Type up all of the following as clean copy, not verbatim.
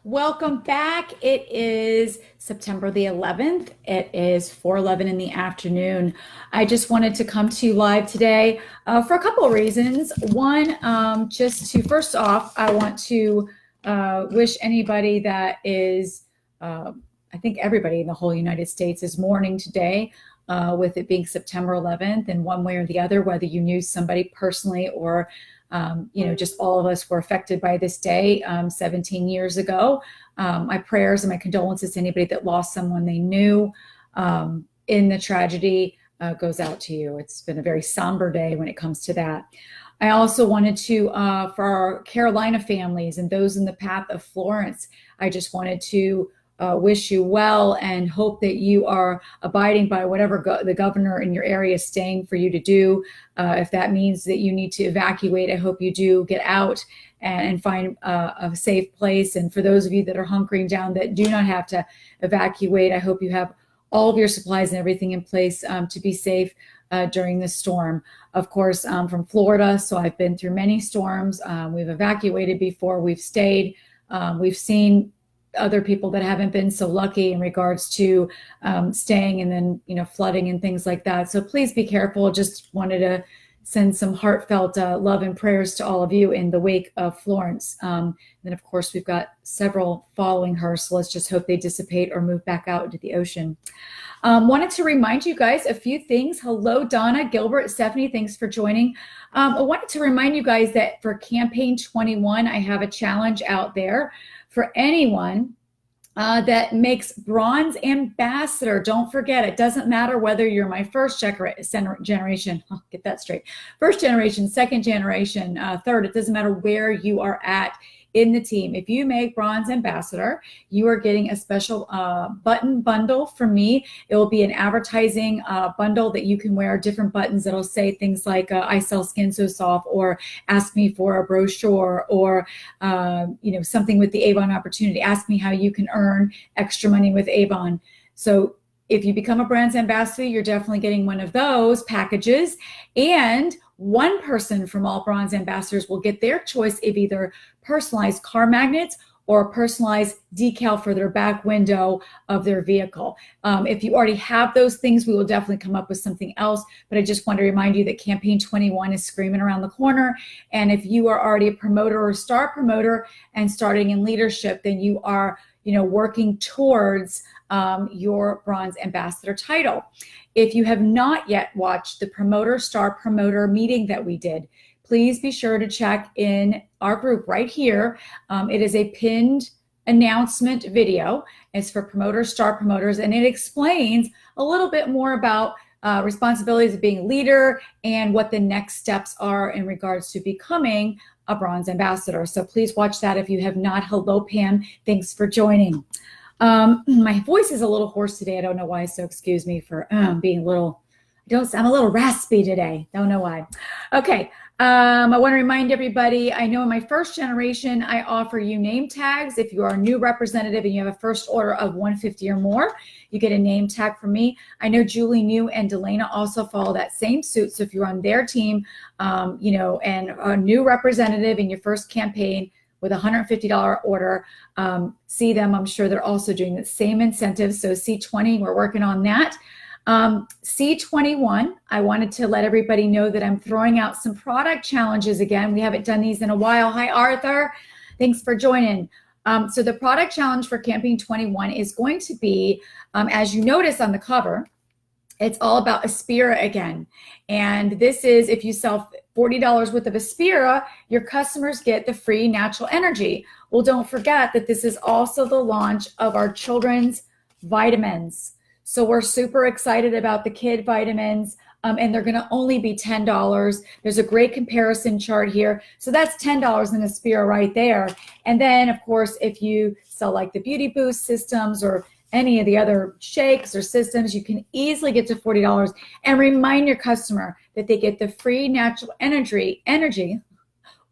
Welcome back. It is September the 11th. It is 4:11 in the afternoon. I just wanted to come to you live today for a couple of reasons. One, just to first off, I want to wish anybody that is, I think everybody in the whole United States is mourning today. With it being September 11th, in one way or the other, whether you knew somebody personally or just all of us were affected by this day 17 years ago. My prayers and my condolences to anybody that lost someone they knew in the tragedy goes out to you. It's been a very somber day when it comes to that. I also wanted to, for our Carolina families and those in the path of Florence, I just wanted to wish you well and hope that you are abiding by whatever the governor in your area is saying for you to do. If that means that you need to evacuate, I hope you do get out and find a safe place. And for those of you that are hunkering down that do not have to evacuate, I hope you have all of your supplies and everything in place to be safe during this storm. Of course, I'm from Florida, so I've been through many storms. We've evacuated before, we've stayed, we've seen other people that haven't been so lucky in regards to staying and then flooding and things like that. So please be careful. Just wanted to send some heartfelt love and prayers to all of you in the wake of Florence. Then of course we've got several following her, so let's just hope they dissipate or move back out into the ocean. Wanted to remind you guys a few things. Hello, Donna, Gilbert, Stephanie, thanks for joining. I wanted to remind you guys that for Campaign 21, I have a challenge out there for anyone that makes Bronze Ambassador. Don't forget, it doesn't matter whether you're my first generation, I'll get that straight, first generation, second generation, third, it doesn't matter where you are at in the team. If you make Bronze Ambassador, you are getting a special button bundle from me. It will be an advertising bundle that you can wear different buttons that'll say things like I sell skin so soft, or ask me for a brochure, or something with the Avon opportunity. Ask me how you can earn extra money with Avon. So if you become a Bronze Ambassador, you're definitely getting one of those packages. And one person from all Bronze Ambassadors will get their choice of either personalized car magnets or a personalized decal for their back window of their vehicle. If you already have those things, we will definitely come up with something else. But I just want to remind you that Campaign 21 is screaming around the corner. And if you are already a promoter or star promoter and starting in leadership, then you are working towards your Bronze Ambassador title. If you have not yet watched the Promoter Star Promoter meeting that we did, please be sure to check in our group right here. It is a pinned announcement video. It's for Promoter Star Promoters, and it explains a little bit more about responsibilities of being a leader and what the next steps are in regards to becoming a Bronze Ambassador. So please watch that if you have not. Hello, Pam. Thanks for joining. My voice is a little hoarse today. I don't know why, so excuse me for being a little, I'm a little raspy today. Don't know why. Okay. I want to remind everybody, I know in my first generation, I offer you name tags. If you are a new representative and you have a first order of 150 or more, you get a name tag from me. I know Julie New and Delana also follow that same suit. So if you're on their team, and a new representative in your first campaign with a $150 order, see them. I'm sure they're also doing the same incentive. So C20, we're working on that. C21, I wanted to let everybody know that I'm throwing out some product challenges again. We haven't done these in a while. Hi, Arthur. Thanks for joining. So the product challenge for Campaign 21 is going to be, as you notice on the cover, it's all about Aspira again. And this is, if you sell $40 worth of Aspira, your customers get the free natural energy. Well, don't forget that this is also the launch of our children's vitamins. So we're super excited about the kid vitamins, and they're gonna only be $10. There's a great comparison chart here. So that's $10 in Aspira right there. And then of course, if you sell like the Beauty Boost systems or any of the other shakes or systems, you can easily get to $40 and remind your customer that they get the free natural energy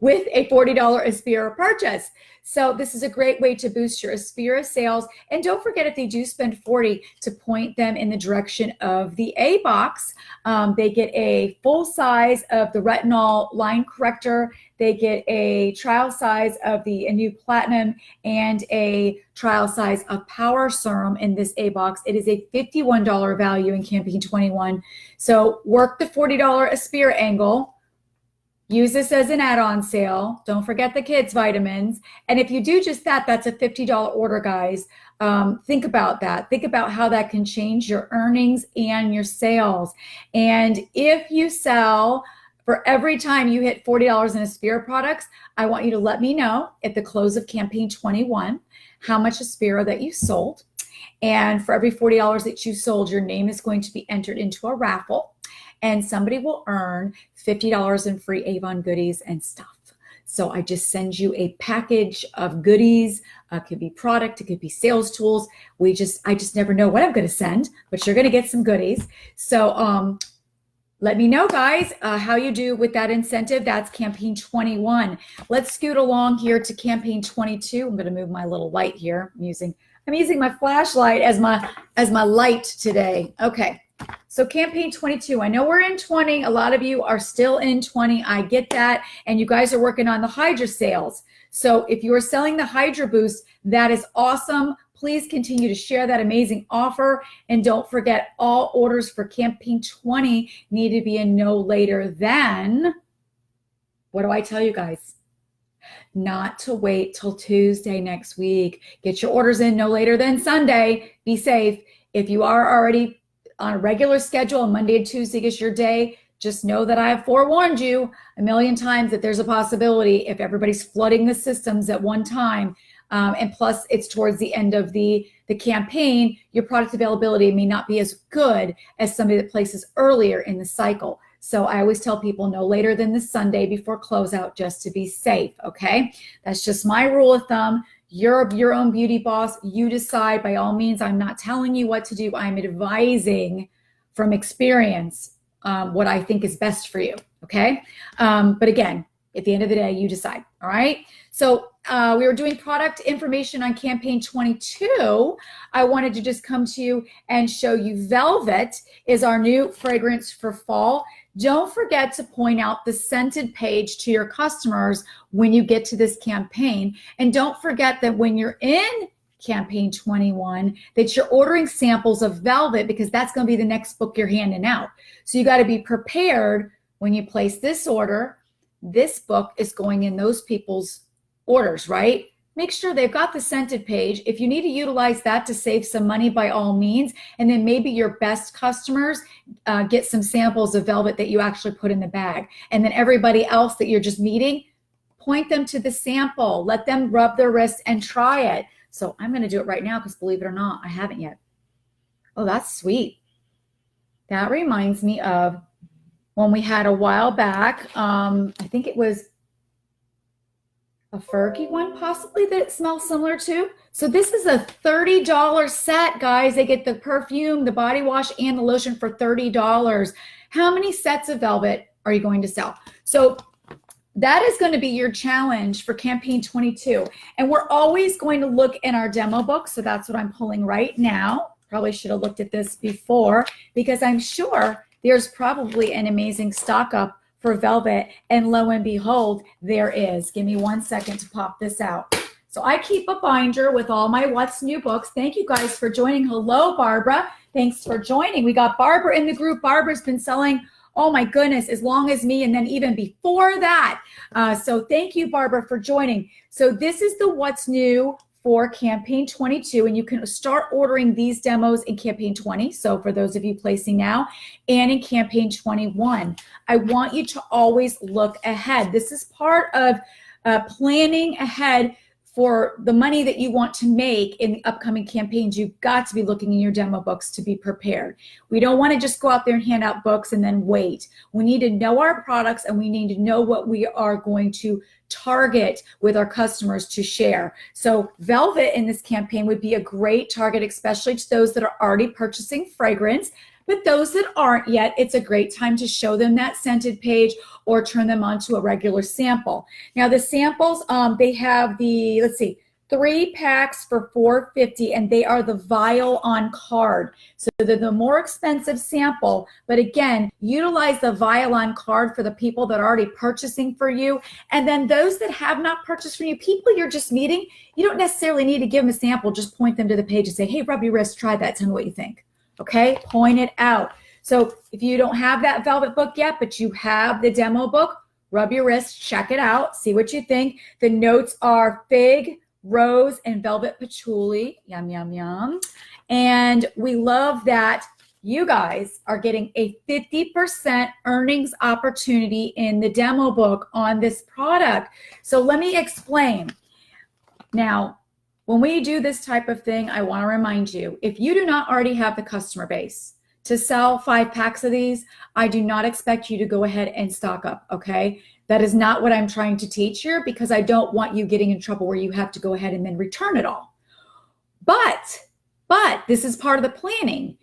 with a $40 Aspira purchase. So this is a great way to boost your Aspira sales. And don't forget, if they do spend $40, to point them in the direction of the A box. They get a full size of the retinol line corrector. They get a trial size of the new platinum and a trial size of power serum in this A box. It is a $51 value in campaign 21. So work the $40 Aspira angle. Use this as an add-on sale. Don't forget the kids' vitamins. And if you do just that, that's a $50 order, guys. Think about that. Think about how that can change your earnings and your sales. And if you sell, for every time you hit $40 in Aspira products, I want you to let me know at the close of campaign 21 how much Aspira that you sold. And for every $40 that you sold, your name is going to be entered into a raffle. And somebody will earn $50 in free Avon goodies and stuff. So I just send you a package of goodies. It could be product, it could be sales tools. I just never know what I'm going to send, but you're going to get some goodies. So let me know, guys, how you do with that incentive. That's campaign 21. Let's scoot along here to campaign 22. I'm going to move my little light here. I'm using my flashlight as my light today. Okay. So campaign 22, I know we're in 20. A lot of you are still in 20. I get that. And you guys are working on the Hydra sales. So if you are selling the Hydra Boost, that is awesome. Please continue to share that amazing offer. And don't forget, all orders for campaign 20 need to be in no later than, what do I tell you guys? Not to wait till Tuesday next week. Get your orders in no later than Sunday. Be safe. If you are already on a regular schedule and Monday and Tuesday is your day, just know that I have forewarned you a million times that there's a possibility if everybody's flooding the systems at one time, and plus it's towards the end of the campaign, your product availability may not be as good as somebody that places earlier in the cycle. So I always tell people no later than the Sunday before closeout, just to be safe, okay? That's just my rule of thumb. You're your own beauty boss. You decide. By all means, I'm not telling you what to do. I'm advising from experience what I think is best for you, okay? But again, at the end of the day, you decide, all right? So we were doing product information on campaign 22. I wanted to just come to you and show you Velvet is our new fragrance for fall. Don't forget to point out the scented page to your customers when you get to this campaign. And don't forget that when you're in campaign 21, that you're ordering samples of Velvet, because that's going to be the next book you're handing out. So you got to be prepared when you place this order. This book is going in those people's orders, right? Make sure they've got the scented page. If you need to utilize that to save some money, by all means. And then maybe your best customers get some samples of Velvet that you actually put in the bag. And then everybody else that you're just meeting, point them to the sample. Let them rub their wrist and try it. So I'm going to do it right now because, believe it or not, I haven't yet. Oh, that's sweet. That reminds me of when we had a while back. I think it was a Fergie one possibly that it smells similar to. So this is a $30 set, guys. They get the perfume, the body wash, and the lotion for $30. How many sets of Velvet are you going to sell? So that is going to be your challenge for campaign 22. And we're always going to look in our demo book. So that's what I'm pulling right now. Probably should have looked at this before, because I'm sure there's probably an amazing stock up for Velvet, and lo and behold, there is. Give me 1 second to pop this out. So I keep a binder with all my What's New books. Thank you guys for joining. Hello, Barbara. Thanks for joining. We got Barbara in the group. Barbara's been selling, oh my goodness, as long as me, and then even before that. So thank you, Barbara, for joining. So this is the What's New for campaign 22, and you can start ordering these demos in campaign 20. So for those of you placing now, and in campaign 21, I want you to always look ahead. This is part of planning ahead for the money that you want to make in the upcoming campaigns. You've got to be looking in your demo books to be prepared. We don't want to just go out there and hand out books and then wait. We need to know our products, and we need to know what we are going to target with our customers to share. So Velvet in this campaign would be a great target, especially to those that are already purchasing fragrance. But those that aren't yet, it's a great time to show them that scented page or turn them onto a regular sample. Now the samples, they have the, let's see, 3 packs for $4.50, and they are the vial on card. So they're the more expensive sample, but again, utilize the vial on card for the people that are already purchasing for you. And then those that have not purchased from you, people you're just meeting, you don't necessarily need to give them a sample. Just point them to the page and say, hey, rub your wrist, try that, tell me what you think. Okay, point it out. So if you don't have that velvet book yet, but you have the demo book, rub your wrist, check it out, see what you think. The notes are fig, rose, and velvet patchouli. Yum, yum, yum. And we love that you guys are getting a 50% earnings opportunity in the demo book on this product. So let me explain. Now, when we do this type of thing, I want to remind you, if you do not already have the customer base to sell 5 packs of these, I do not expect you to go ahead and stock up, okay? That is not what I'm trying to teach here, because I don't want you getting in trouble where you have to go ahead and then return it all. But this is part of the planning.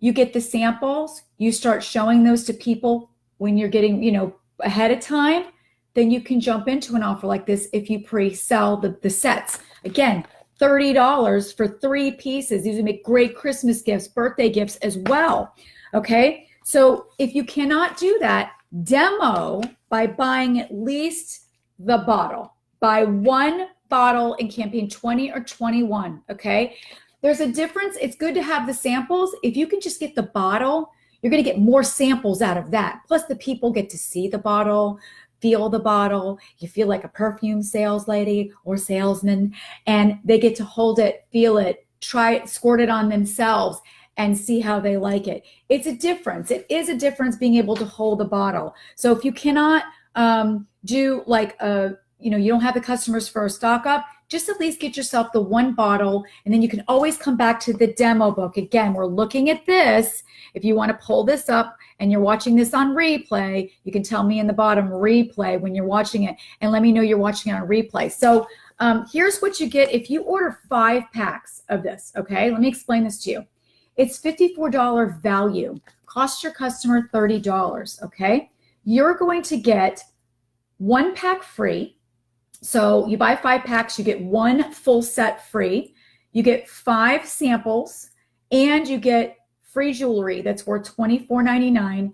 You get the samples, you start showing those to people when you're getting, ahead of time, then you can jump into an offer like this if you pre-sell the sets. Again, $30 for 3 pieces. These would make great Christmas gifts, birthday gifts as well. Okay, so if you cannot do that, demo by buying at least the bottle. Buy 1 bottle in campaign 20 or 21. Okay, there's a difference. It's good to have the samples. If you can just get the bottle, you're going to get more samples out of that. Plus, the people get to see the bottle, feel the bottle. You feel like a perfume sales lady or salesman, and they get to hold it, feel it, try it, squirt it on themselves, and see how they like it. It's a difference. It is a difference being able to hold a bottle. So if you cannot do like you don't have the customers for a stock up, just at least get yourself the 1 bottle, and then you can always come back to the demo book. Again, we're looking at this. If you want to pull this up and you're watching this on replay, you can tell me in the bottom replay when you're watching it, and let me know you're watching it on replay. So here's what you get if you order 5 packs of this. Okay, let me explain this to you. It's $54 value, cost your customer $30. Okay, you're going to get 1 pack free. So you buy 5 packs, you get 1 full set free. You get 5 samples, and you get free jewelry that's worth $24.99.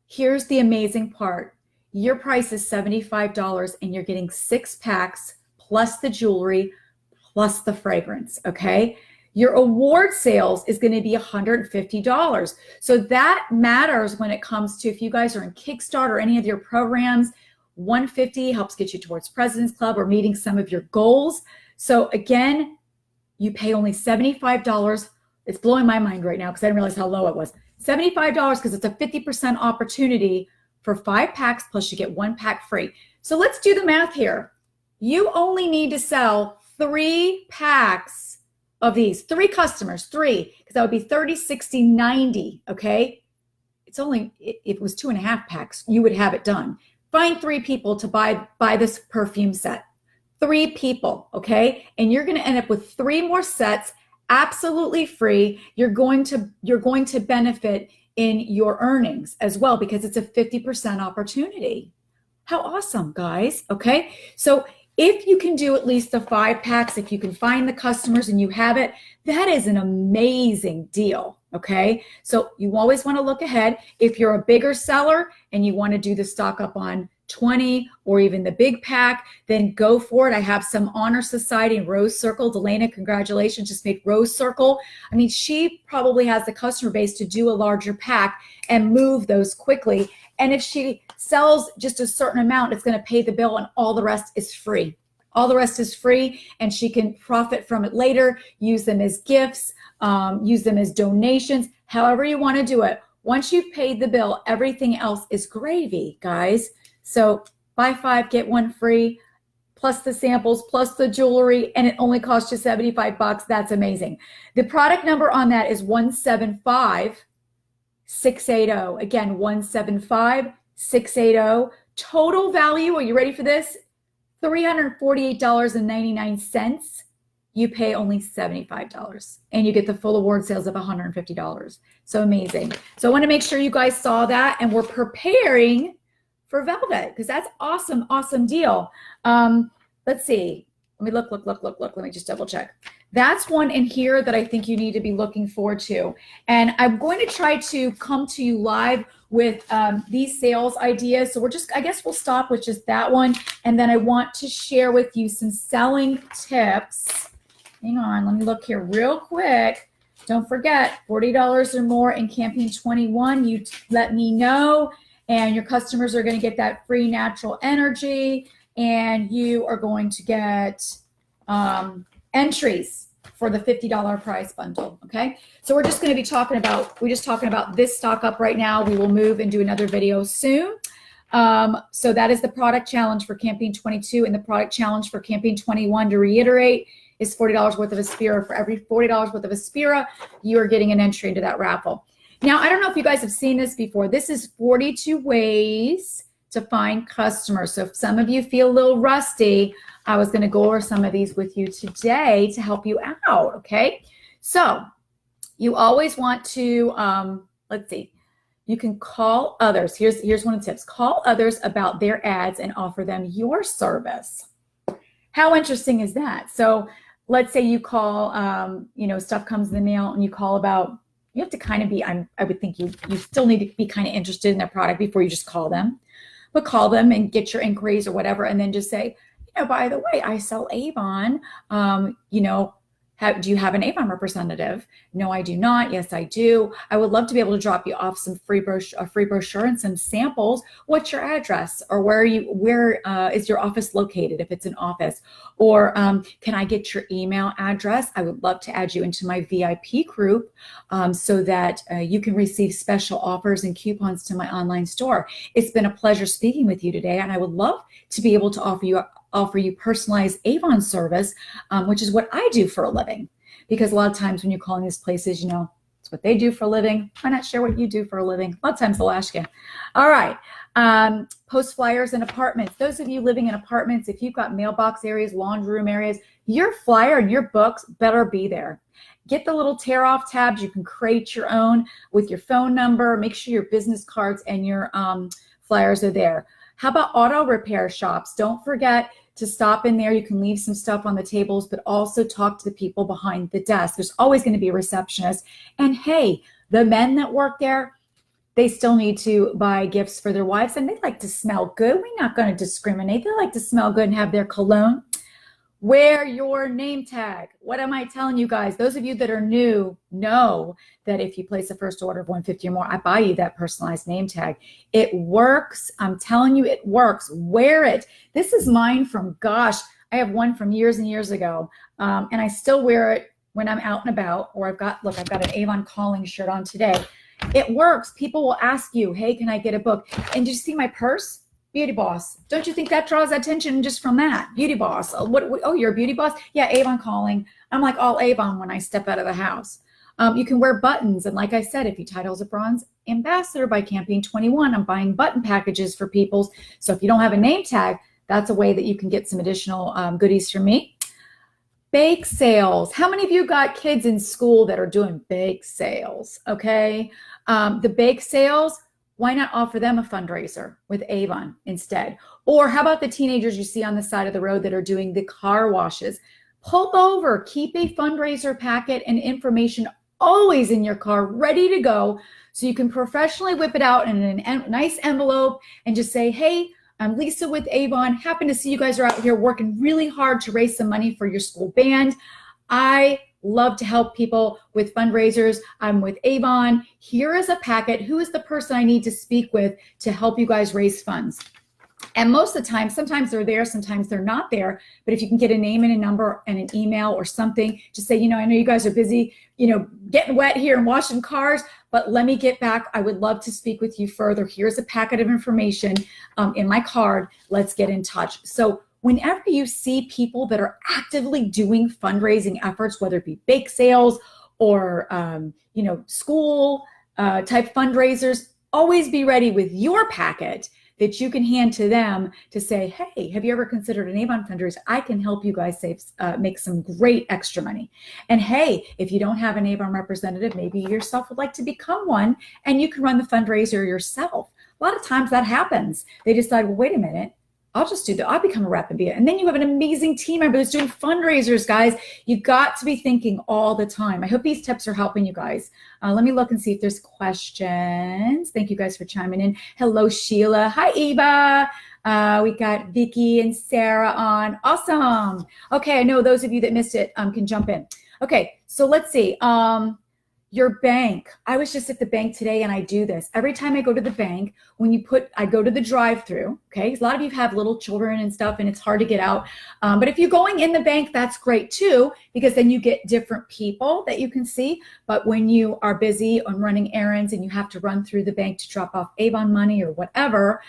Here's the amazing part. Your price is $75, and you're getting 6 packs plus the jewelry plus the fragrance, okay? Your award sales is going to be $150. So that matters when it comes to if you guys are in Kickstarter or any of your programs. $150 helps get you towards President's Club or meeting some of your goals. So again, you pay only $75. It's blowing my mind right now because I didn't realize how low it was. $75 because it's a 50% opportunity for 5 packs, plus you get 1 pack free. So let's do the math here. You only need to sell 3 packs of these. 3 customers, 3, because that would be 30, 60, 90, okay? It's only, if it was 2.5 packs, you would have it done. Find 3 people to buy this perfume set. 3 people, okay? And you're going to end up with 3 more sets absolutely free. You're going to benefit in your earnings as well because it's a 50% opportunity. How awesome, guys, okay? So if you can do at least the 5 packs, if you can find the customers and you have it, that is an amazing deal, okay? So you always want to look ahead. If you're a bigger seller and you want to do the stock up on 20 or even the big pack, then go for it. I have some Honor Society and Rose Circle. Delana, congratulations, just made Rose Circle. I mean, she probably has the customer base to do a larger pack and move those quickly. And if she sells just a certain amount, it's going to pay the bill and all the rest is free. All the rest is free, and she can profit from it later, use them as gifts, use them as donations, however you want to do it. Once you've paid the bill, everything else is gravy, guys. So buy 5, get 1 free, plus the samples, plus the jewelry, and it only costs you $75. That's amazing. The product number on that is 175680. Again, 175680. Total value, are you ready for this? $348.99. you pay only $75 and you get the full award sales of $150. So amazing. So I want to make sure you guys saw that, and we're preparing for Velvet because that's awesome, awesome deal. Let's see. Let me look. Let me just double check. That's one in here that I think you need to be looking forward to. And I'm going to try to come to you live with these sales ideas. So I guess we'll stop with just that one. And then I want to share with you some selling tips. Hang on, let me look here real quick. Don't forget, $40 or more in campaign 21. You let me know, and your customers are going to get that free natural energy, and you are going to get entries for the $50 prize bundle. Okay, so we're just talking about this stock up right now. We will move and do another video soon. So that is the product challenge for campaign 22, and the product challenge for campaign 21, to reiterate, is $40 worth of Aspira. For every $40 worth of Aspira, you are getting an entry into that raffle. Now, I don't know if you guys have seen this before. This is 42 ways to find customers. So if some of you feel a little rusty, I was going to go over some of these with you today to help you out, okay? So you always want to, let's see, you can call others. Here's one of the tips. Call others about their ads and offer them your service. How interesting is that? So let's say you call, stuff comes in the mail, and you call about, you have to kind of be, I would think you still need to be kind of interested in their product before you just call them. But call them and get your inquiries or whatever, and then just say, by the way, I sell Avon. Do you have an Avon representative? No, I do not. Yes, I do. I would love to be able to drop you off some free brochure and some samples. What's your address? Or where is your office located, if it's an office? Or can I get your email address? I would love to add you into my VIP group so that you can receive special offers and coupons to my online store. It's been a pleasure speaking with you today, and I would love to be able to offer you personalized Avon service, which is what I do for a living. Because a lot of times when you're calling these places, it's what they do for a living. Why not share what you do for a living? A lot of times they'll ask you. All right. Post flyers in apartments. Those of you living in apartments, if you've got mailbox areas, laundry room areas, your flyer and your books better be there. Get the little tear off tabs. You can create your own with your phone number. Make sure your business cards and your flyers are there. How about auto repair shops? Don't forget to stop in there. You can leave some stuff on the tables, but also talk to the people behind the desk. There's always going to be a receptionist. And hey, the men that work there, they still need to buy gifts for their wives, and they like to smell good. We're not going to discriminate. They like to smell good and have their cologne. Wear your name tag. What am I telling you guys? Those of you that are new know that if you place a first order of $150 or more, I buy you that personalized name tag. It works. I'm telling you, it works. Wear it. This is mine from, I have one from years and years ago, and I still wear it when I'm out and about, or I've got an Avon calling shirt on today. It works. People will ask you, hey, can I get a book? And did you see my purse? Beauty Boss. Don't you think that draws attention just from that? Beauty Boss. Oh, you're a beauty boss? Yeah, Avon calling. I'm like all Avon when I step out of the house. You can wear buttons. And like I said, if you title as a bronze ambassador by campaign 21, I'm buying button packages for people. So if you don't have a name tag, that's a way that you can get some additional goodies from me. Bake sales. How many of you got kids in school that are doing bake sales? Okay. The bake sales, why not offer them a fundraiser with Avon instead? Or how about the teenagers you see on the side of the road that are doing the car washes? Pull over, keep a fundraiser packet and information always in your car, ready to go, so you can professionally whip it out in a nice envelope and just say, hey, I'm Lisa with Avon. Happen to see you guys are out here working really hard to raise some money for your school band. I love to help people with fundraisers. I'm with Avon. Here is a packet. Who is the person I need to speak with to help you guys raise funds? And most of the time, sometimes they're there, sometimes they're not there. But if you can get a name and a number and an email or something, just say, I know you guys are busy, getting wet here and washing cars, but let me get back. I would love to speak with you further. Here's a packet of information in my card. Let's get in touch. So whenever you see people that are actively doing fundraising efforts, whether it be bake sales or, school type fundraisers, always be ready with your packet that you can hand to them to say, hey, have you ever considered an Avon fundraiser? I can help you guys make some great extra money. And hey, if you don't have an Avon representative, maybe you yourself would like to become one and you can run the fundraiser yourself. A lot of times that happens. They decide, well, wait a minute, I'll become a rep and be it. And then you have an amazing team member that's doing fundraisers, guys. You've got to be thinking all the time. I hope these tips are helping you guys. Let me look and see if there's questions. Thank you guys for chiming in. Hello, Sheila. Hi, Eva. We got Vicky and Sarah on. Awesome. Okay, I know those of you that missed it can jump in. Okay, so let's see. Your bank. I was just at the bank today and I do this. Every time I go to the bank, I go to the drive-through, okay? A lot of you have little children and stuff and it's hard to get out. But if you're going in the bank, that's great too, because then you get different people that you can see. But when you are busy on running errands and you have to run through the bank to drop off Avon money or whatever,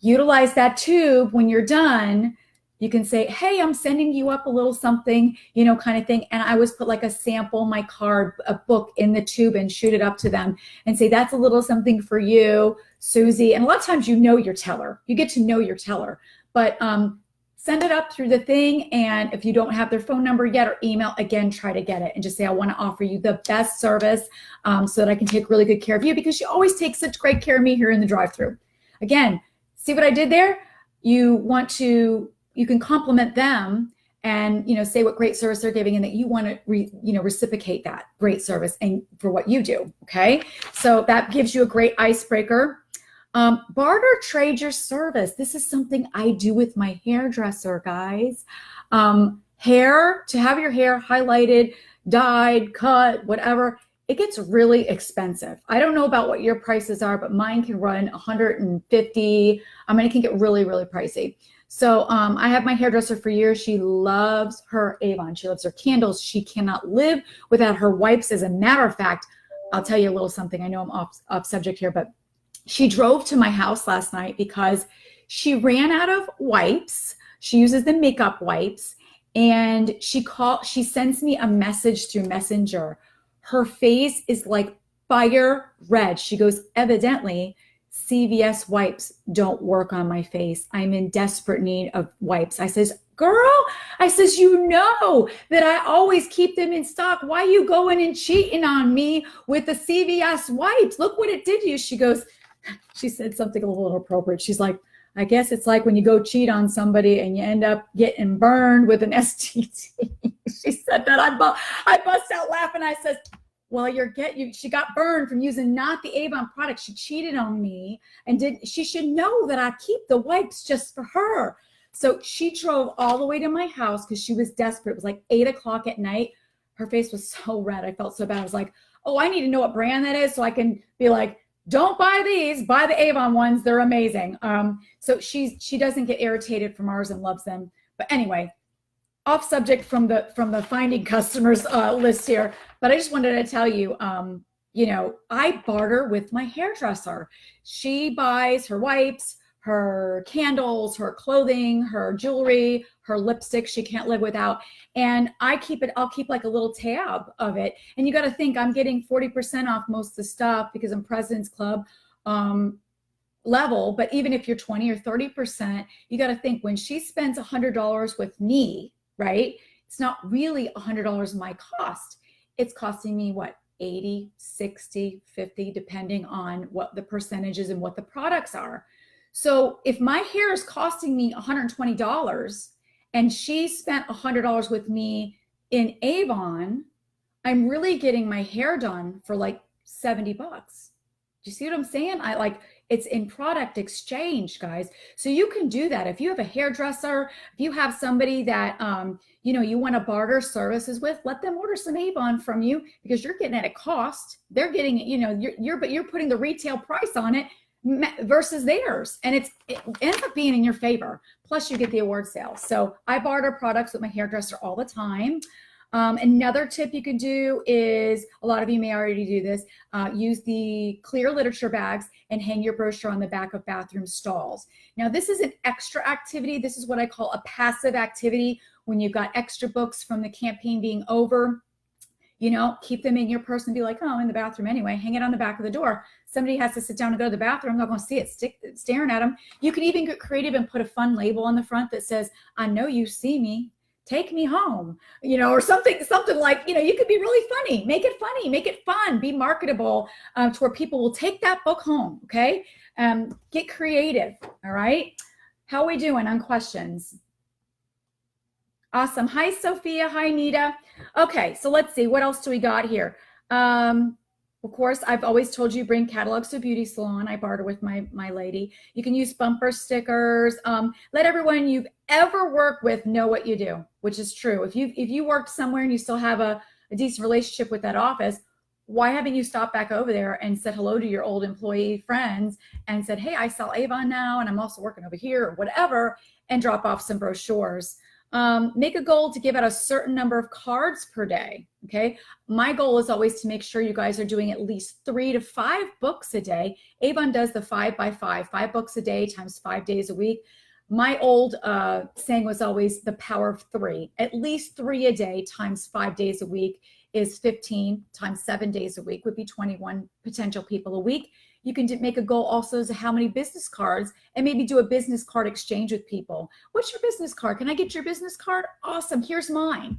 utilize that tube when you're done. You can say, hey, I'm sending you up a little something, kind of thing. And I always put like a sample, my card, a book in the tube and shoot it up to them and say, that's a little something for you, Susie. And a lot of times your teller. You get to know your teller. But send it up through the thing. And if you don't have their phone number yet or email, again, try to get it and just say, I want to offer you the best service so that I can take really good care of you, because you always take such great care of me here in the drive-thru. Again, see what I did there? You can compliment them and, say what great service they're giving and that you want to, reciprocate that great service and for what you do. Okay. So that gives you a great icebreaker. Barter trade your service. This is something I do with my hairdresser, guys. To have your hair highlighted, dyed, cut, whatever, it gets really expensive. I don't know about what your prices are, but mine can run $150. It can get really, really pricey. So I have my hairdresser for years. She loves her Avon. She loves her candles. She cannot live without her wipes. As a matter of fact, I'll tell you a little something. I know I'm off subject here, but she drove to my house last night because she ran out of wipes. She uses the makeup wipes, and she sends me a message through Messenger. Her face is like fire red. She goes, evidently, CVS wipes don't work on my face. I'm in desperate need of wipes. I says, girl, you know that I always keep them in stock. Why you going and cheating on me with the CVS wipes? Look what it did to you. She said something a little inappropriate. She's like, I guess it's like when you go cheat on somebody and you end up getting burned with an STD. She said that. I bust out laughing. I said, well, she got burned from using not the Avon product. She cheated on me she should know that I keep the wipes just for her. So she drove all the way to my house because she was desperate. It was like 8:00 at night. Her face was so red. I felt so bad. I was like, oh, I need to know what brand that is so I can be like, don't buy these, buy the Avon ones. They're amazing. So she doesn't get irritated from ours and loves them. But anyway, off subject from the finding customers list here, but I just wanted to tell you, I barter with my hairdresser. She buys her wipes, her candles, her clothing, her jewelry, her lipstick she can't live without, and I'll keep like a little tab of it. And you got to think I'm getting 40% off most of the stuff because I'm President's Club level. But even if you're 20 or 30%, you got to think when she spends $100 with me, right? It's not really $100 my cost. It's costing me what, 80, 60, 50, depending on what the percentages and what the products are. So if my hair is costing me $120 and she spent $100 with me in Avon, I'm really getting my hair done for like $70. Do you see what I'm saying? It's in product exchange, guys. So you can do that. If you have a hairdresser, if you have somebody that, you want to barter services with, let them order some Avon from you because you're getting it at a cost. They're getting it, but you're putting the retail price on it versus theirs. And it ends up being in your favor. Plus you get the award sales. So I barter products with my hairdresser all the time. Another tip you can do is, a lot of you may already do this, use the clear literature bags and hang your brochure on the back of bathroom stalls. Now, this is an extra activity. This is what I call a passive activity. When you've got extra books from the campaign being over, keep them in your purse and be like, oh, I'm in the bathroom anyway, hang it on the back of the door. Somebody has to sit down and go to the bathroom, I'm not going to see it staring at them. You can even get creative and put a fun label on the front that says, I know you see me, take me home, or something like, you could be really funny, make it fun, be marketable, to where people will take that book home. Okay. Get creative. All right. How are we doing on questions? Awesome. Hi, Sophia. Hi, Nita. Okay. So let's see. What else do we got here? Of course, I've always told you, bring catalogs to a beauty salon. I barter with my lady. You can use bumper stickers. Let everyone you've ever worked with know what you do, which is true. If you worked somewhere and you still have a decent relationship with that office, why haven't you stopped back over there and said hello to your old employee friends and said, hey, I sell Avon now, and I'm also working over here, or whatever, and drop off some brochures. Make a goal to give out a certain number of cards per day. Okay. My goal is always to make sure you guys are doing at least 3 to 5 books a day. Avon does the 5 by 5 books a day times 5 days a week. My old saying was always the power of 3. At least 3 a day times 5 days a week is 15, times 7 days a week would be 21 potential people a week. You can make a goal also as to how many business cards, and maybe do a business card exchange with people. What's your business card? Can I get your business card? Awesome. Here's mine.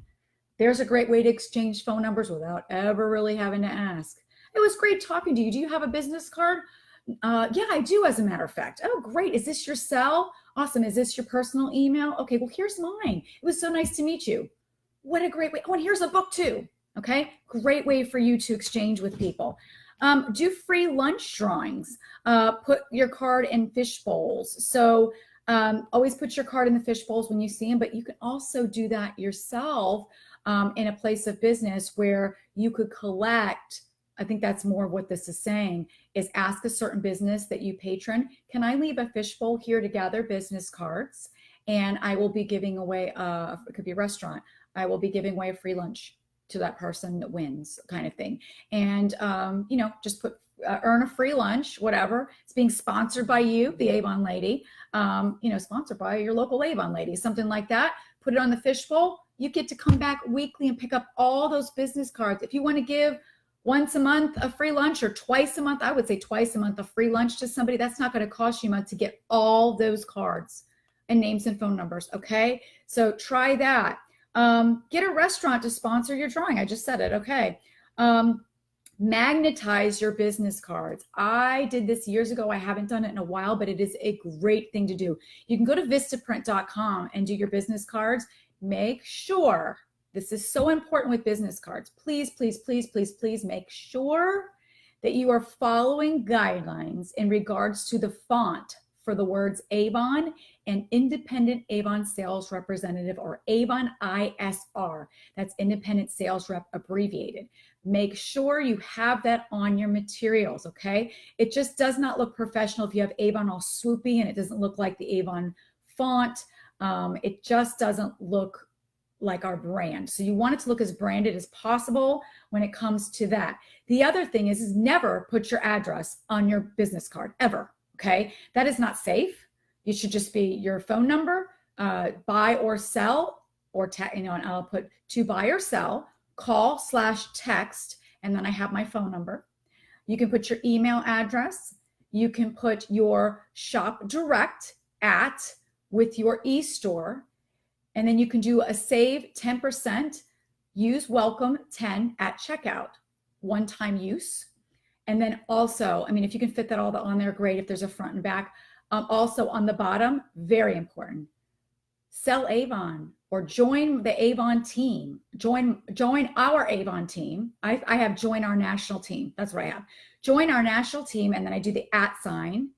There's a great way to exchange phone numbers without ever really having to ask. It was great talking to you. Do you have a business card? Yeah, I do, as a matter of fact. Oh, great. Is this your cell? Awesome. Is this your personal email? Okay, well, here's mine. It was so nice to meet you. What a great way. Oh, and here's a book too. Okay, great way for you to exchange with people. Do free lunch drawings. Put your card in fish bowls. So always put your card in the fish bowls when you see them, but you can also do that yourself in a place of business where you could collect. I think that's more of what this is saying, is ask a certain business that you patron, can I leave a fish bowl here to gather business cards? And I will be giving away, it could be a restaurant, I will be giving away a free lunch to that person that wins, kind of thing. And, just put, earn a free lunch, whatever. It's being sponsored by you, the Avon lady, sponsored by your local Avon lady, something like that. Put it on the fishbowl. You get to come back weekly and pick up all those business cards. If you want to give once a month a free lunch, or twice a month, I would say twice a month, a free lunch to somebody, that's not going to cost you much to get all those cards and names and phone numbers. Okay. So try that. Get a restaurant to sponsor your drawing. I just said it. Okay. Magnetize your business cards. I did this years ago. I haven't done it in a while, but it is a great thing to do. You can go to vistaprint.com and do your business cards. Make sure, this is so important with business cards. Please, please, please, please, please make sure that you are following guidelines in regards to the font for the words Avon and Independent Avon Sales Representative, or Avon ISR. That's Independent Sales Rep abbreviated. Make sure you have that on your materials, okay? It just does not look professional if you have Avon all swoopy and it doesn't look like the Avon font. It just doesn't look like our brand. So you want it to look as branded as possible when it comes to that. The other thing is never put your address on your business card, ever. Okay, that is not safe. You should just be your phone number, buy or sell, or and I'll put to buy or sell, call/text, and then I have my phone number. You can put your email address. You can put your shop direct at with your e-store, and then you can do a save 10%, use welcome 10 at checkout, one-time use. And then also, if you can fit that all on there, great. If there's a front and back, also on the bottom, very important. Sell Avon, or join the Avon team. Join our Avon team. I have join our national team. That's what I have. Join our national team, and then I do the @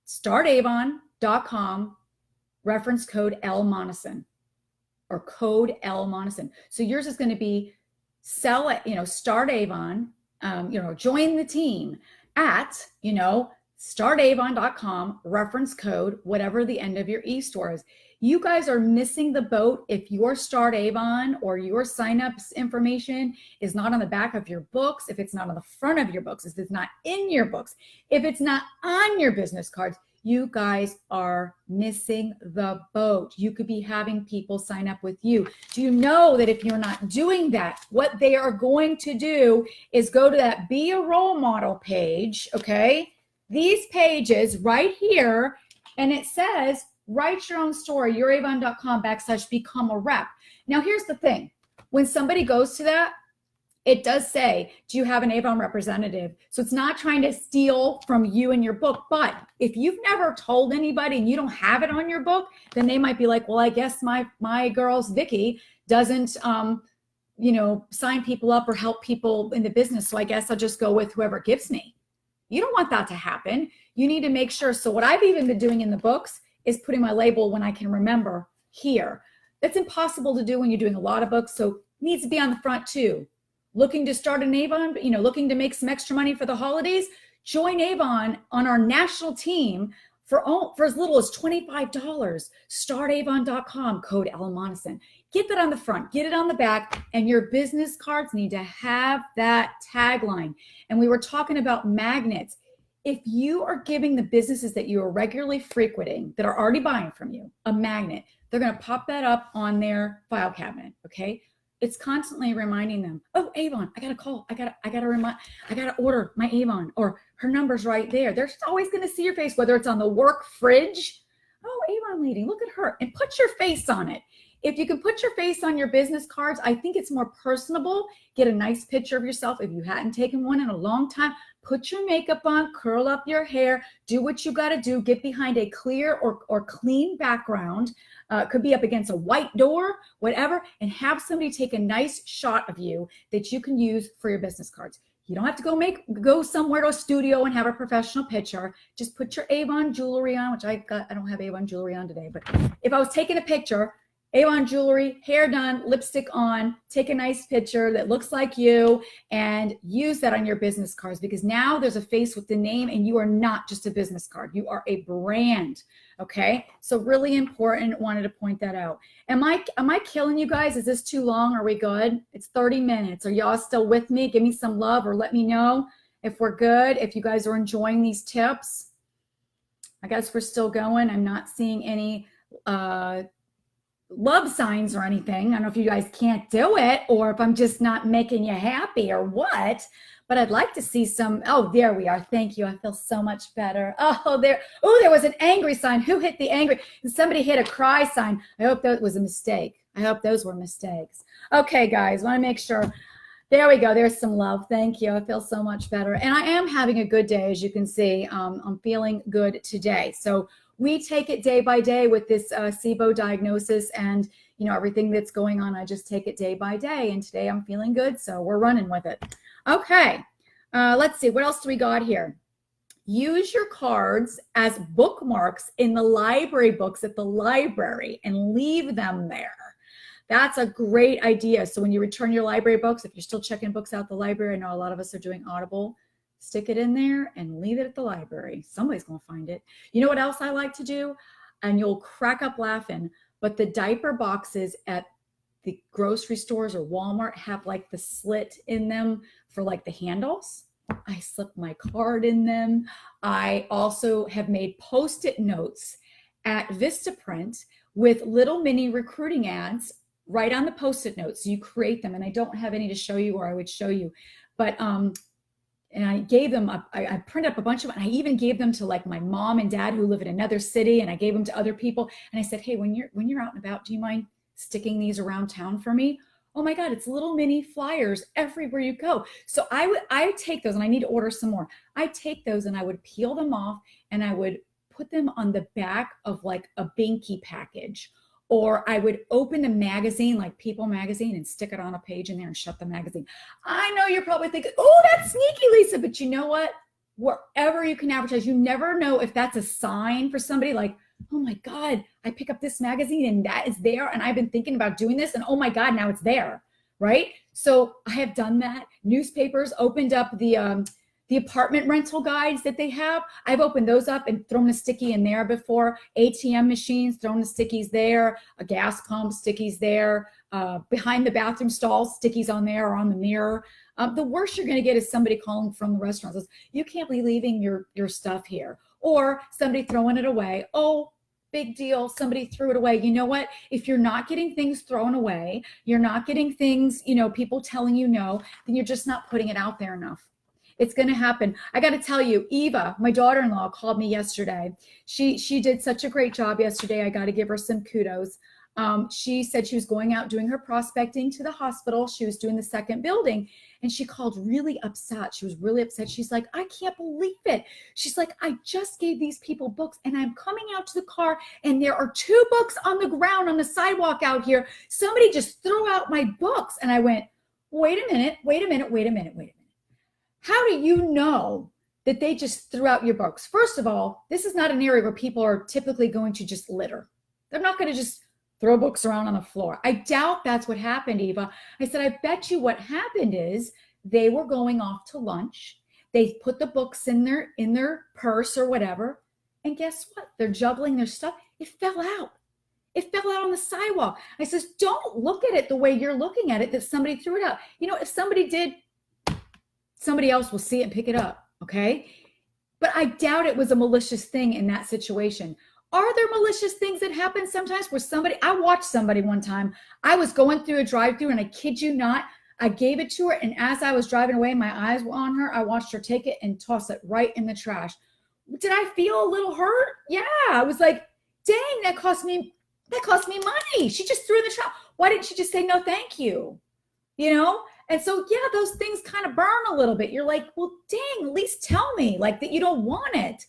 startavon.com, reference code L Monoson, or code L Monoson. So yours is going to be sell it, start Avon. Join the team at, startavon.com, reference code, whatever the end of your e-store is. You guys are missing the boat if your Start Avon or your signups information is not on the back of your books, if it's not on the front of your books, if it's not in your books, if it's not on your business cards. You guys are missing the boat. You could be having people sign up with you. Do you know that if you're not doing that, what they are going to do is go to that Be a Role Model page, okay? These pages right here, and it says, write your own story, youravon.com/become a rep. Now, here's the thing. When somebody goes to that, it does say, do you have an Avon representative? So it's not trying to steal from you and your book. But if you've never told anybody and you don't have it on your book, then they might be like, well, I guess my girl's Vicky doesn't, sign people up or help people in the business. So I guess I'll just go with whoever gives me. You don't want that to happen. You need to make sure. So what I've even been doing in the books is putting my label when I can remember here. That's impossible to do when you're doing a lot of books. So it needs to be on the front too. Looking to start an Avon, looking to make some extra money for the holidays, join Avon on our national team for as little as $25. Startavon.com, code Monoson. Get that on the front, get it on the back, and your business cards need to have that tagline. And we were talking about magnets. If you are giving the businesses that you are regularly frequenting, that are already buying from you, a magnet, they're going to pop that up on their file cabinet, okay? It's constantly reminding them, oh, Avon, I got to call. I got to order my Avon, or her number's right there. They're just always going to see your face, whether it's on the work fridge. Oh, Avon lady, look at her, and put your face on it. If you can put your face on your business cards, I think it's more personable. Get a nice picture of yourself. If you hadn't taken one in a long time, put your makeup on, curl up your hair, do what you got to do, get behind a clear or clean background. Could be up against a white door, whatever, and have somebody take a nice shot of you that you can use for your business cards. You don't have to go somewhere to a studio and have a professional picture. Just put your Avon jewelry on, which I don't have Avon jewelry on today, but if I was taking a picture, Avon jewelry, hair done, lipstick on, take a nice picture that looks like you and use that on your business cards, because now there's a face with the name and you are not just a business card. You are a brand, okay? So really important, wanted to point that out. Am I killing you guys? Is this too long? Are we good? It's 30 minutes. Are y'all still with me? Give me some love or let me know if we're good, if you guys are enjoying these tips. I guess we're still going. I'm not seeing any love signs or anything. I don't know if you guys can't do it or if I'm just not making you happy or what, but I'd like to see some. Oh, there we are. Thank you. I feel so much better. Oh, there was an angry sign. Who hit the angry? Somebody hit a cry sign. I hope that was a mistake. I hope those were mistakes. Okay, guys, want to make sure. There we go. There's some love. Thank you. I feel so much better. And I am having a good day, as you can see. I'm feeling good today. So we take it day by day with this SIBO diagnosis and, everything that's going on. I just take it day by day. And today I'm feeling good. So we're running with it. Okay. Let's see. What else do we got here? Use your cards as bookmarks in the library books at the library and leave them there. That's a great idea. So when you return your library books, if you're still checking books out the library, I know a lot of us are doing Audible, stick it in there and leave it at the library. Somebody's going to find it. You know what else I like to do? And you'll crack up laughing, but the diaper boxes at the grocery stores or Walmart have like the slit in them for like the handles. I slip my card in them. I also have made Post-it notes at Vistaprint with little mini recruiting ads right on the Post-it notes. So you create them, and I don't have any to show you, or I would show you, but and I gave them I printed up a bunch of it, and I even gave them to like my mom and dad who live in another city, and I gave them to other people. And I said, hey, when you're out and about, do you mind sticking these around town for me? Oh my God, it's little mini flyers everywhere you go. So I take those, and I need to order some more. I take those and I would peel them off and I would put them on the back of like a Binky package. Or I would open a magazine like People magazine and stick it on a page in there and shut the magazine. I know you're probably thinking, oh, that's sneaky, Lisa. But you know what? Wherever you can advertise, you never know if that's a sign for somebody like, oh my God, I pick up this magazine and that is there. And I've been thinking about doing this. And oh my God, now it's there, right? So I have done that. Newspapers opened up the apartment rental guides that they have. I've opened those up and thrown a sticky in there before. ATM machines, thrown the stickies there. A gas pump, stickies there. Behind the bathroom stalls, stickies on there or on the mirror. The worst you're going to get is somebody calling from the restaurant says, you can't be leaving your stuff here. or somebody throwing it away. Oh, big deal. Somebody threw it away. You know what? If you're not getting things thrown away, you're not getting things, people telling you no, then you're just not putting it out there enough. It's going to happen. I got to tell you, Eva, my daughter-in-law, called me yesterday. She did such a great job yesterday. I got to give her some kudos. She said she was going out doing her prospecting to the hospital. She was doing the second building, and she called really upset. She was really upset. She's like, I can't believe it. She's like, I just gave these people books, and I'm coming out to the car, and there are 2 books on the ground on the sidewalk out here. Somebody just threw out my books. And I went, wait a minute. How do you know that they just threw out your books? First of all, this is not an area where people are typically going to just litter. They're not going to just throw books around on the floor. I doubt that's what happened, Eva. I said, I bet you what happened is they were going off to lunch. They put the books in their purse or whatever. And guess what? They're juggling their stuff. It fell out. It fell out on the sidewalk. I says, don't look at it the way you're looking at it, that somebody threw it out. If somebody did, somebody else will see it and pick it up, okay? But I doubt it was a malicious thing in that situation. Are there malicious things that happen sometimes where I watched somebody one time, I was going through a drive-through, and I kid you not, I gave it to her, and as I was driving away, my eyes were on her. I watched her take it and toss it right in the trash. Did I feel a little hurt? Yeah. I was like, dang, that cost me money. She just threw it in the trash. Why didn't she just say no, thank you? And so, yeah, those things kind of burn a little bit. You're like, well, dang, at least tell me like that you don't want it.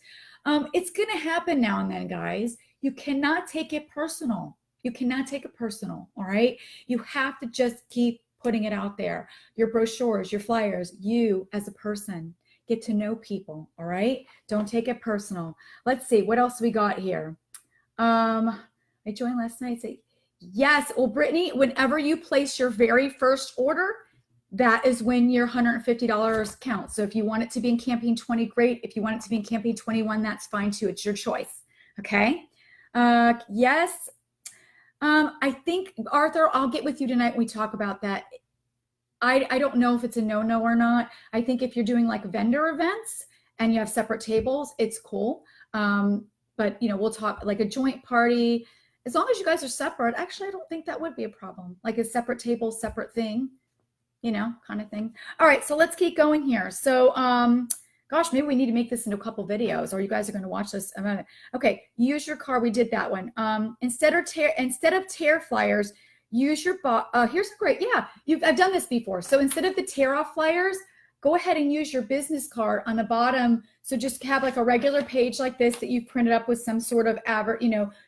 It's going to happen now and then, guys. You cannot take it personal. All right? You have to just keep putting it out there. Your brochures, your flyers, you as a person, get to know people, all right? Don't take it personal. Let's see, what else we got here? I joined last night. Say, yes. Well, Brittany, whenever you place your very first order, that is when your $150 counts. So if you want it to be in campaign 20, great. If you want it to be in campaign 21, that's fine too. It's your choice. Okay. Yes. I think, Arthur, I'll get with you tonight when we talk about that. I don't know if it's a no-no or not. I think if you're doing like vendor events and you have separate tables, it's cool. But we'll talk like a joint party. As long as you guys are separate, actually, I don't think that would be a problem. Like a separate table, separate thing. Kind of thing. All right, so let's keep going here. So, gosh, maybe we need to make this into a couple videos, or you guys are going to watch this. Okay, use your card. We did that one. Instead of tear flyers, use your here's a great. Yeah, I've done this before. So instead of the tear off flyers, go ahead and use your business card on the bottom. So just have like a regular page like this that you've printed up with some sort of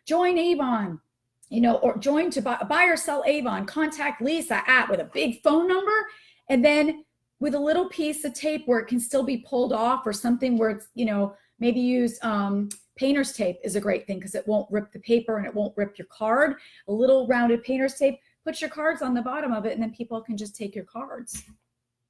join Avon. Or join to buy or sell Avon, contact Lisa with a big phone number, and then with a little piece of tape where it can still be pulled off, or something where it's, maybe use painter's tape is a great thing because it won't rip the paper and it won't rip your card. A little rounded painter's tape, put your cards on the bottom of it, and then people can just take your cards.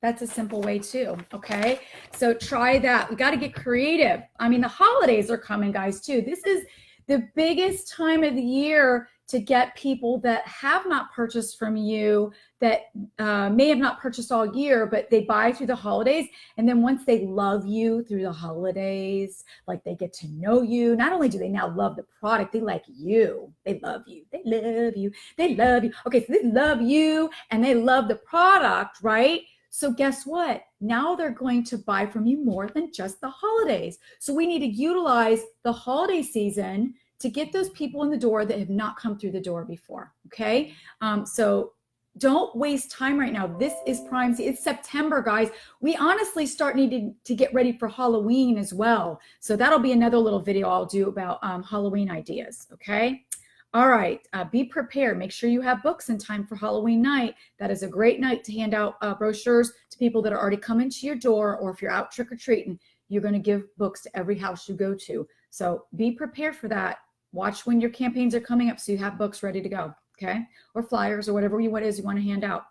That's a simple way too, okay? So try that. We got to get creative. I mean, the holidays are coming, guys, too. This is the biggest time of the year to get people that have not purchased from you, that may have not purchased all year, but they buy through the holidays. And then once they love you through the holidays, like they get to know you, not only do they now love the product, they like you. They love you. They love you. They love you. Okay, so they love you and they love the product, right? So guess what? Now they're going to buy from you more than just the holidays. So we need to utilize the holiday season to get those people in the door that have not come through the door before, okay? So don't waste time right now. This is prime season. It's September, guys. We honestly start needing to get ready for Halloween as well. So that'll be another little video I'll do about Halloween ideas, okay? All right, be prepared. Make sure you have books in time for Halloween night. That is a great night to hand out brochures to people that are already coming to your door, or if you're out trick-or-treating, you're gonna give books to every house you go to. So be prepared for that. Watch when your campaigns are coming up so you have books ready to go, okay? Or flyers or whatever you want to hand out.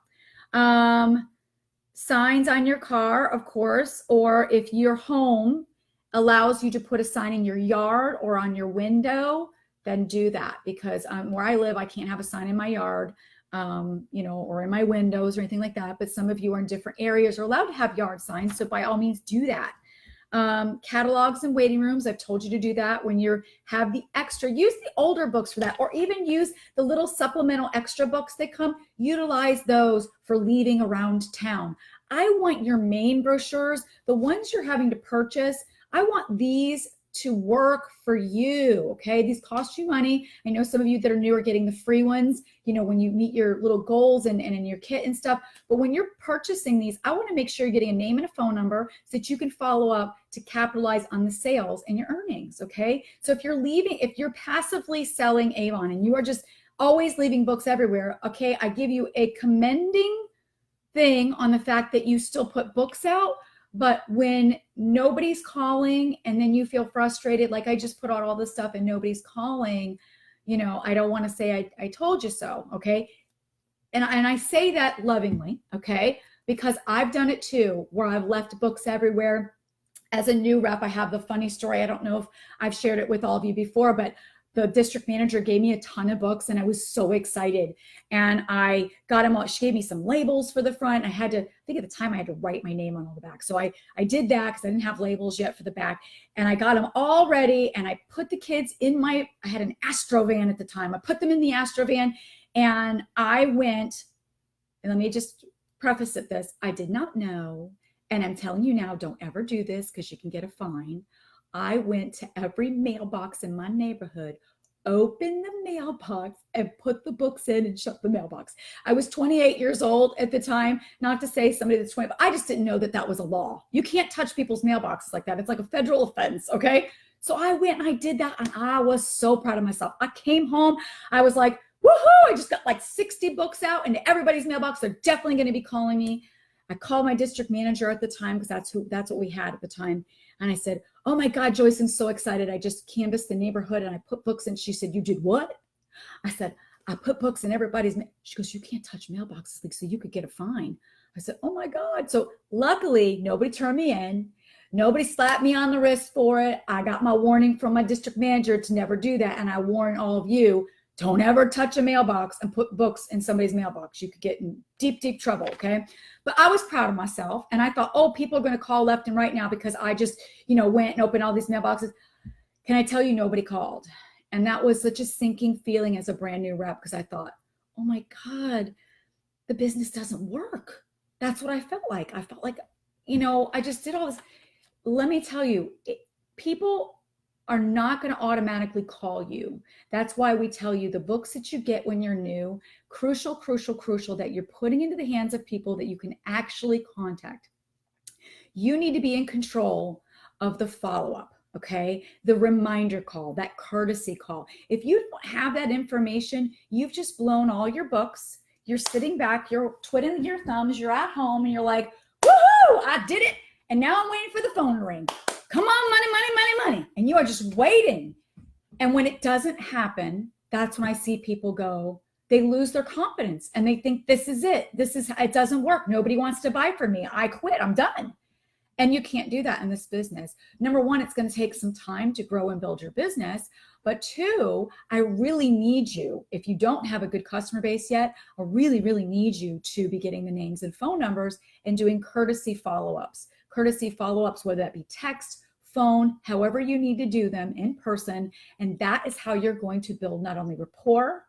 Signs on your car, of course, or if your home allows you to put a sign in your yard or on your window, then do that, because where I live, I can't have a sign in my yard, or in my windows or anything like that. But some of you are in different areas are allowed to have yard signs. So by all means do that. Catalogs and waiting rooms, I've told you to do that. When you have the extra, use the older books for that, or even use the little supplemental extra books that come. Utilize those for leaving around town. I want your main brochures, the ones you're having to purchase. I want these to work for you, okay? These cost you money. I know some of you that are new are getting the free ones, you know, when you meet your little goals and in your kit and stuff. But when you're purchasing these, I want to make sure you're getting a name and a phone number so that you can follow up to capitalize on the sales and your earnings, okay? So if you're passively selling Avon and you are just always leaving books everywhere, okay, I give you a commending thing on the fact that you still put books out. But when nobody's calling and then you feel frustrated, like I just put out all this stuff and nobody's calling, you know, I don't want to say I told you so, okay? And I say that lovingly, okay? Because I've done it too, where I've left books everywhere. As a new rep, I have the funny story. I don't know if I've shared it with all of you before, but the district manager gave me a ton of books and I was so excited. And I got them all. She gave me some labels for the front. I think at the time I had to write my name on all the back. So I did that because I didn't have labels yet for the back. And I got them all ready and I put the kids in I had an Astro van at the time. I put them in the Astro van and I went, and let me just preface it this, I did not know, and I'm telling you now, don't ever do this because you can get a fine. I went to every mailbox in my neighborhood, opened the mailbox and put the books in and shut the mailbox. I was 28 years old at the time, not to say somebody that's 20, but I just didn't know that that was a law. You can't touch people's mailboxes like that. It's like a federal offense, okay? So I went and I did that and I was so proud of myself. I came home, I was like, woohoo, I just got like 60 books out into everybody's mailbox. They're definitely going to be calling me. I called my district manager at the time because that's what we had at the time. And I said, oh my God, Joyce, I'm so excited. I just canvassed the neighborhood and I put books in. She said, you did what? I said, I put books in everybody's. She goes, you can't touch mailboxes, like, so you could get a fine. I said, oh my God. So luckily, nobody turned me in. Nobody slapped me on the wrist for it. I got my warning from my district manager to never do that. And I warn all of you, don't ever touch a mailbox and put books in somebody's mailbox. You could get in deep, deep trouble, okay? But I was proud of myself. And I thought, oh, people are going to call left and right now because I just, went and opened all these mailboxes. Can I tell you, nobody called? And that was such a sinking feeling as a brand new rep because I thought, oh my God, the business doesn't work. That's what I felt like. I felt like, I just did all this. Let me tell you, people are not going to automatically call you. That's why we tell you the books that you get when you're new, crucial, crucial, crucial, that you're putting into the hands of people that you can actually contact. You need to be in control of the follow-up, okay? The reminder call, that courtesy call. If you don't have that information, you've just blown all your books. You're sitting back, you're twiddling your thumbs, you're at home, and you're like, woohoo, I did it. And now I'm waiting for the phone to ring. Come on, money, money, money, money. And you are just waiting. And when it doesn't happen, that's when I see people go, they lose their confidence and they think this is it. It doesn't work. Nobody wants to buy from me. I quit. I'm done. And you can't do that in this business. Number one, it's going to take some time to grow and build your business. But two, I really need you. If you don't have a good customer base yet, I really, really need you to be getting the names and phone numbers and doing courtesy follow-ups. Courtesy follow-ups, whether that be text, phone, however you need to do them in person. And that is how you're going to build not only rapport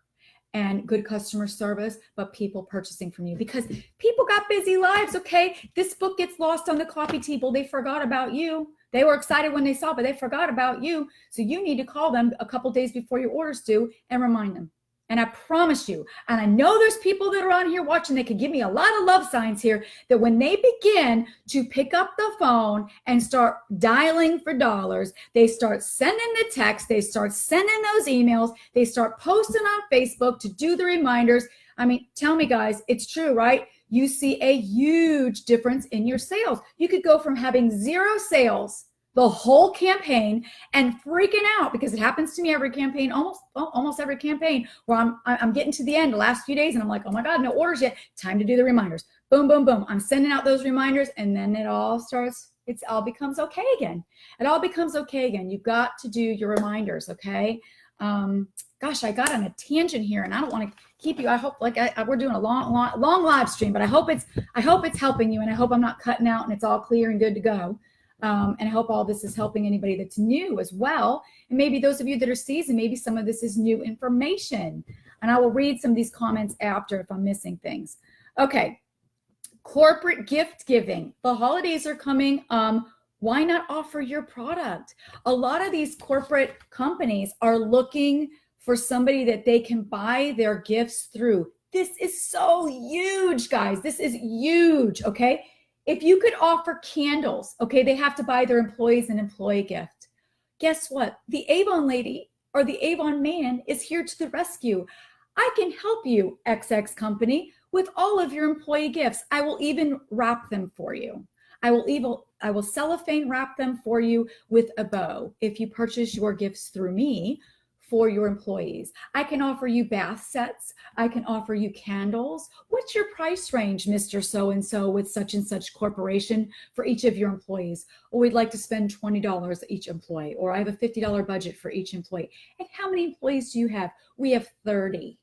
and good customer service, but people purchasing from you, because people got busy lives, okay? This book gets lost on the coffee table. They forgot about you. They were excited when they saw it, but they forgot about you. So you need to call them a couple days before your orders due and remind them. And I promise you, and I know there's people that are on here watching, they could give me a lot of love signs here, that when they begin to pick up the phone and start dialing for dollars, they start sending the text, they start sending those emails, they start posting on Facebook to do the reminders. I mean, tell me guys, it's true, right? You see a huge difference in your sales. You could go from having 0 sales the whole campaign and freaking out, because it happens to me every campaign, almost every campaign, where I'm getting to the end, the last few days, and I'm like, oh my God, no orders yet. Time to do the reminders. Boom, boom, boom. I'm sending out those reminders, and then it all becomes okay again. It all becomes okay again. You've got to do your reminders, okay? Gosh, I got on a tangent here, and I don't want to keep you. I hope we're doing a long live stream, but I hope it's helping you, and I hope I'm not cutting out and it's all clear and good to go. And I hope all this is helping anybody that's new as well. And maybe those of you that are seasoned, maybe some of this is new information. And I will read some of these comments after if I'm missing things. Okay. Corporate gift giving. The holidays are coming. Why not offer your product? A lot of these corporate companies are looking for somebody that they can buy their gifts through. This is so huge, guys. This is huge, okay? If you could offer candles, okay, they have to buy their employees an employee gift. Guess what? The Avon lady or the Avon man is here to the rescue. I can help you, XX company, with all of your employee gifts. I will even wrap them for you. I will cellophane wrap them for you with a bow if you purchase your gifts through me for your employees. I can offer you bath sets. I can offer you candles. What's your price range, Mr. So-and-so with such and such corporation for each of your employees? Or we'd like to spend $20 each employee, or I have a $50 budget for each employee. And how many employees do you have? We have 30.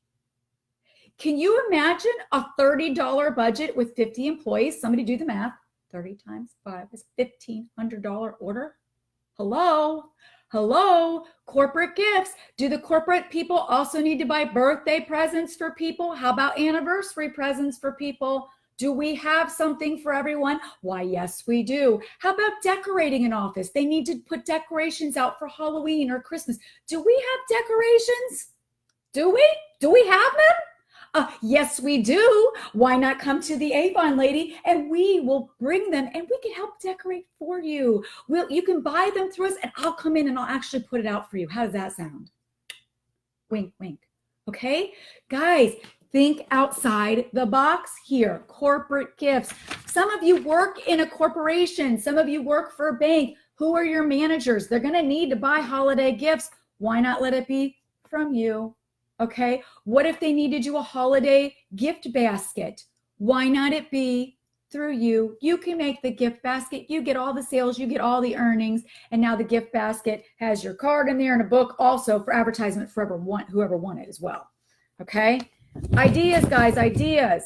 Can you imagine a $30 budget with 50 employees? Somebody do the math. 30 times 5 is $1,500 order. Hello, corporate gifts. Do the corporate people also need to buy birthday presents for people? How about anniversary presents for people? Do we have something for everyone? Why, yes, we do. How about decorating an office? They need to put decorations out for Halloween or Christmas. Do we have decorations? Do we? Do we have them? Yes, we do. Why not come to the Avon lady and we will bring them and we can help decorate for you. You can buy them through us and I'll come in and I'll actually put it out for you. How does that sound? Wink, wink. Okay, guys, think outside the box here. Corporate gifts. Some of you work in a corporation. Some of you work for a bank. Who are your managers? They're going to need to buy holiday gifts. Why not let it be from you? Okay, what if they needed you a holiday gift basket? Why not it be through you? You can make the gift basket. You get all the sales, you get all the earnings, and now the gift basket has your card in there and a book also for advertisement for whoever won it as well. Okay, ideas, guys, ideas.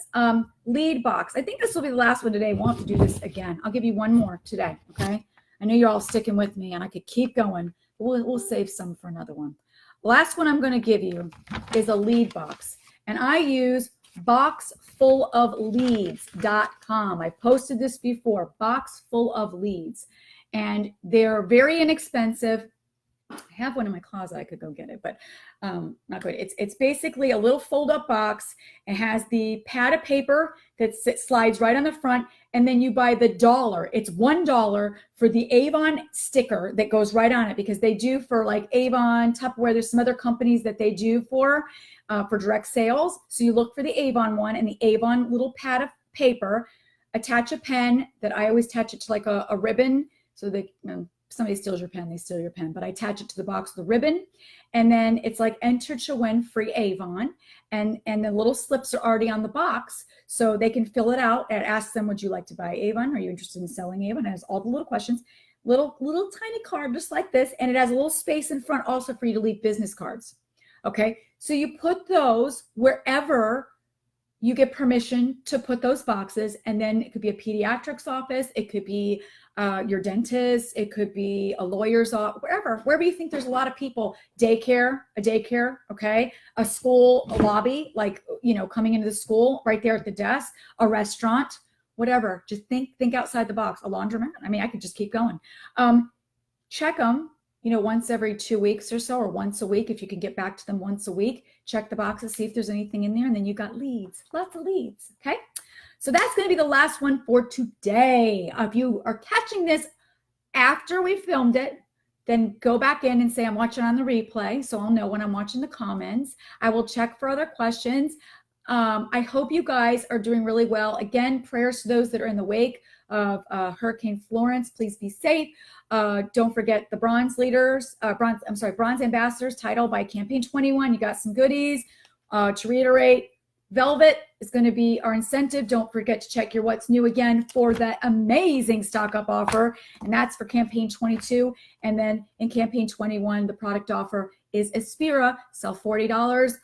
Lead box. I think this will be the last one today. We'll have to do this again. I'll give you one more today. Okay, I know you're all sticking with me, and I could keep going. We'll save some for another one. Last one I'm going to give you is a lead box. And I use boxfulofleads.com. I posted this before, box full of leads. And they're very inexpensive. I have one in my closet. I could go get it, but not good. It's basically a little fold-up box. It has the pad of paper that slides right on the front, and then you buy the $1. It's $1 for the Avon sticker that goes right on it, because they do for like Avon, Tupperware. There's some other companies that they do for direct sales. So you look for the Avon one and the Avon little pad of paper. Attach a pen that I always attach it to like a ribbon, so that somebody steals your pen, they steal your pen, but I attach it to the box with a ribbon. And then it's like enter to win free Avon. And the little slips are already on the box, so they can fill it out and ask them, would you like to buy Avon? Are you interested in selling Avon? It has all the little questions, little tiny card just like this. And it has a little space in front also for you to leave business cards. Okay, so you put those wherever you get permission to put those boxes. And then it could be a pediatrics office. It could be your dentist. It could be a lawyer's office, wherever you think there's a lot of people. A daycare, okay? A school, a lobby, like, coming into the school right there at the desk, a restaurant, whatever. Just think outside the box. A laundromat. I mean, I could just keep going. Check them, once every 2 weeks or so, or once a week. If you can get back to them once a week, check the boxes, see if there's anything in there. And then you got leads, lots of leads. Okay. So that's going to be the last one for today. If you are catching this after we filmed it, then go back in and say, I'm watching on the replay. So I'll know when I'm watching the comments. I will check for other questions. I hope you guys are doing really well. Again, prayers to those that are in the wake of Hurricane Florence. Please be safe. Don't forget the bronze ambassadors title by Campaign 21. You got some goodies. To reiterate, Velvet is going to be our incentive. Don't forget to check your what's new again for that amazing stock up offer. And that's for Campaign 22. And then in Campaign 21, the product offer is Aspira. Sell $40.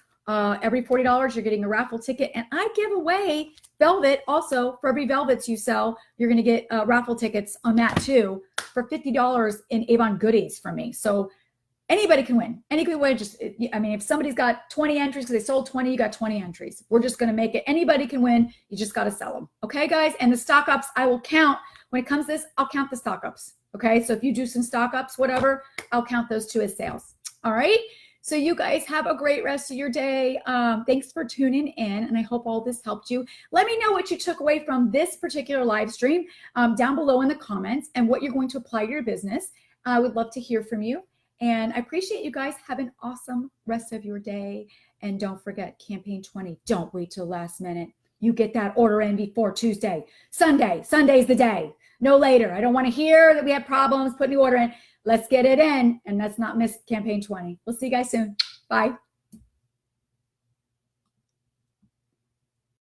Every $40, you're getting a raffle ticket. And I give away Velvet also. For every Velvets you sell, you're going to get raffle tickets on that too. for $50 in Avon goodies from me. So anybody can win. Anybody can win. Just, I mean, if somebody's got 20 entries because they sold 20, you got 20 entries. We're just going to make it. Anybody can win. You just got to sell them. Okay, guys? And the stock ups, I will count. When it comes to this, I'll count the stock ups. Okay, so if you do some stock ups, whatever, I'll count those too as sales. All right? So you guys have a great rest of your day. Thanks for tuning in, and I hope all this helped you. Let me know what you took away from this particular live stream down below in the comments and what you're going to apply to your business. I would love to hear from you. And I appreciate you guys. Have an awesome rest of your day. And don't forget, Campaign 20. Don't wait till the last minute. You get that order in before Tuesday. Sunday's the day. No later. I don't want to hear that we have problems putting the order in. Let's get it in, and let's not miss Campaign 20. We'll see you guys soon. Bye.